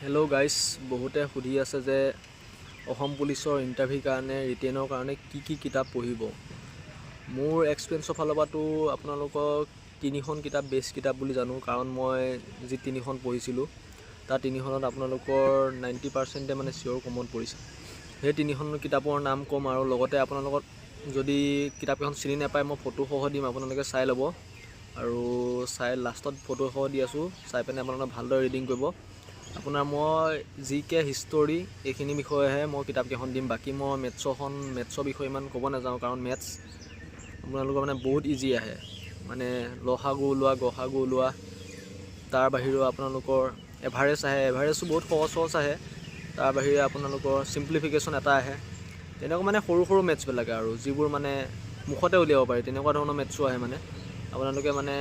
Hello' guys, বহুতে সুধি আছে যে অসম পুলিচৰ ইণ্টাৰভিউৰ কাৰণে ৰিটেনৰ কাৰণে কি কিতাপ পঢ়িব। মোৰ এক্সপিৰিয়েঞ্চৰ ফালৰ পৰাতো আপোনালোকক তিনিখন কিতাপ বেষ্ট কিতাপ বুলি জানো, কাৰণ মই যি তিনিখন পঢ়িছিলোঁ তাৰ তিনিখনত আপোনালোকৰ 90% মানে চিয়'ৰ কমন পৰিছে। সেই তিনিখন কিতাপৰ নাম ক'ম আৰু লগতে আপোনালোকক যদি কিতাপকেইখন চিনি নাপায় মই ফটোসহ দিম, আপোনালোকে চাই ল'ব আৰু চাই লাষ্টত ফটোসহ দি আছোঁ, চাই পিনে আপোনালোকে ভালদৰে ৰিডিং কৰিব। আপোনাৰ মই জিকে হিষ্টৰী এইখিনি বিষয়েহে মই কিতাপকেইখন দিম, বাকী মই মেথছৰ বিষয়ে ইমান ক'ব নাযাওঁ, কাৰণ মেথছ আপোনালোকৰ মানে বহুত ইজি আহে, মানে লসাগু ওলোৱা গসাগু ওলোৱা, তাৰ বাহিৰেও আপোনালোকৰ এভাৰেজ আহে, এভাৰেজটো বহুত সহজ আহে, তাৰ বাহিৰে আপোনালোকৰ চিম্প্লিফিকেশ্যন এটা আহে, তেনেকুৱা মানে সৰু সৰু মেথছবিলাকে আৰু যিবোৰ মানে মুখতে উলিয়াব পাৰি তেনেকুৱা ধৰণৰ মেথছো আহে। মানে আপোনালোকে মানে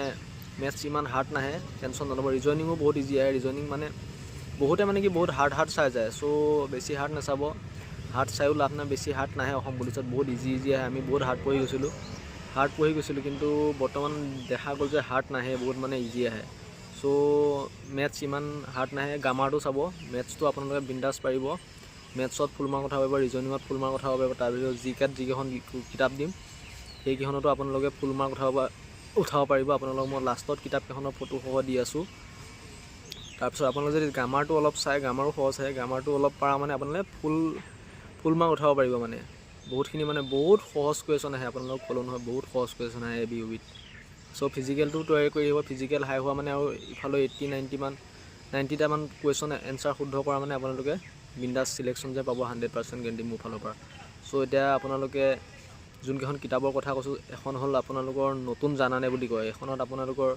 মেথছ ইমান হাৰ্ড নাহে, টেনশ্যন নল'ব। ৰিজনিঙো বহুত ইজি আহে, ৰিজনিং মানে বহুতে মানে কি বহুত হাৰ্ড চাই যায়, চ' বেছি হাৰ্ড নাচাব, হাৰ্ড চাইও লাভ নাই, বেছি হাৰ্ড নাহে অসম পুলিচত, বহুত ইজি আহে। আমি বহুত হাৰ্ড পঢ়ি গৈছিলোঁ, কিন্তু বৰ্তমান দেখা গ'ল যে হাৰ্ড নাহে, বহুত মানে ইজি আহে। চ' মেথছ ইমান হাৰ্ড নাহে, গ্ৰামাৰটো চাব, মেথছটো আপোনালোকে বিন্দাছ পাৰিব, মেথছত ফুল মাৰ্ক উঠাব পাৰিব, ৰিজনিঙত ফুল মাৰ্ক উঠাব পাৰিব। তাৰপিছত জিকেত যিকেইখন কিতাপ দিম সেইকেইখনতো আপোনালোকে ফুল মাৰ্ক উঠাব পাৰিব। আপোনালোকক মই লাষ্টত কিতাপকেইখনৰ ফটোসহ দি আছোঁ। তাৰপিছত আপোনালোকে যদি গ্ৰামাৰটো অলপ চাই, গ্ৰামাৰো সহজ আহে, গ্ৰামাৰটো অলপ পৰা মানে আপোনালোকে ফুল মাৰ্ক উঠাব পাৰিব। মানে বহুতখিনি মানে বহুত সহজ কুৱেশ্যন আহে, আপোনালোকক ক'লোঁ নহয় বহুত সহজ কুৱেশ্যন আহে ABUBত। চ' ফিজিকেলটো তৈয়াৰি কৰি আহিব, ফিজিকেল হাই হোৱা মানে আৰু ইফালে 90টামান কুৱেশ্যন এনচাৰ শুদ্ধ কৰা মানে আপোনালোকে বিন্দাছ চিলেকশ্যন যে পাব 100% গেৰেণ্টি মোৰ ফালৰ পৰা। চ' এতিয়া আপোনালোকে যোনকেইখন কিতাপৰ কথা কৈছোঁ, এখন হ'ল আপোনালোকৰ নতুন জানানে বুলি কয়। এখনত আপোনালোকৰ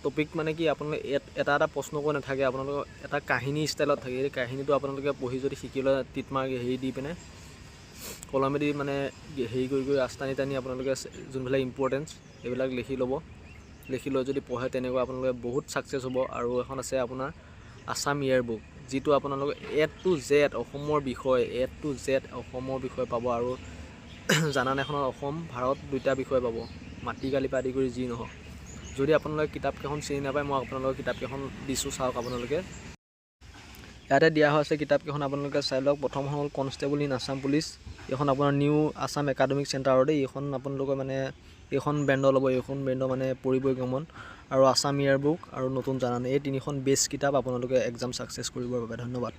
টপিক মানে কি, আপোনালোকে এটা প্ৰশ্ন কৈ নাথাকে, আপোনালোকৰ এটা কাহিনী ষ্টাইলত থাকে। এই কাহিনীটো আপোনালোকে পঢ়ি যদি শিকি লয়, টিটমাৰ্ক হেৰি দি পিনে কলমেদি মানে হেৰি কৰি ৰাস্তা টানি আপোনালোকে যোনবিলাক ইম্পৰ্টেঞ্চ এইবিলাক লিখি লৈ যদি পঢ়ে, তেনেকুৱা আপোনালোকে বহুত ছাকচেছ হ'ব। আৰু এখন আছে আপোনাৰ আছাম ইয়েৰ বুক, যিটো আপোনালোকে A to Z অসমৰ বিষয়ে পাব। আৰু জানানেখনত অসম ভাৰত দুইটা বিষয়ে পাব, মাটিকালিৰ পৰা আদি কৰি যি নহওক। যদি আপোনালোকে কিতাপকেইখন চিনি নাপায়, মই আপোনালোকৰ কিতাপকেইখন দিছোঁ, চাওক আপোনালোকে। ইয়াতে দিয়া হৈছে কিতাপকেইখন, আপোনালোকে চাই লওক। প্ৰথমখন হ'ল কনষ্টেবল ইন আছাম পুলিচ, এইখন আপোনাৰ নিউ আছাম একাডেমিক চেণ্টাৰৰ দেই। এইখন আপোনালোকৰ মানে এইখন ব্ৰেণ্ডৰ ল'ব, এইখন ব্ৰেণ্ডৰ মানে পৰিবই কমন। আৰু আছাম ইয়েৰ বুক আৰু নতুন জানানে, এই তিনিখন বেষ্ট কিতাপ আপোনালোকে এক্সাম ছাকচেছ কৰিবৰ বাবে। ধন্যবাদ।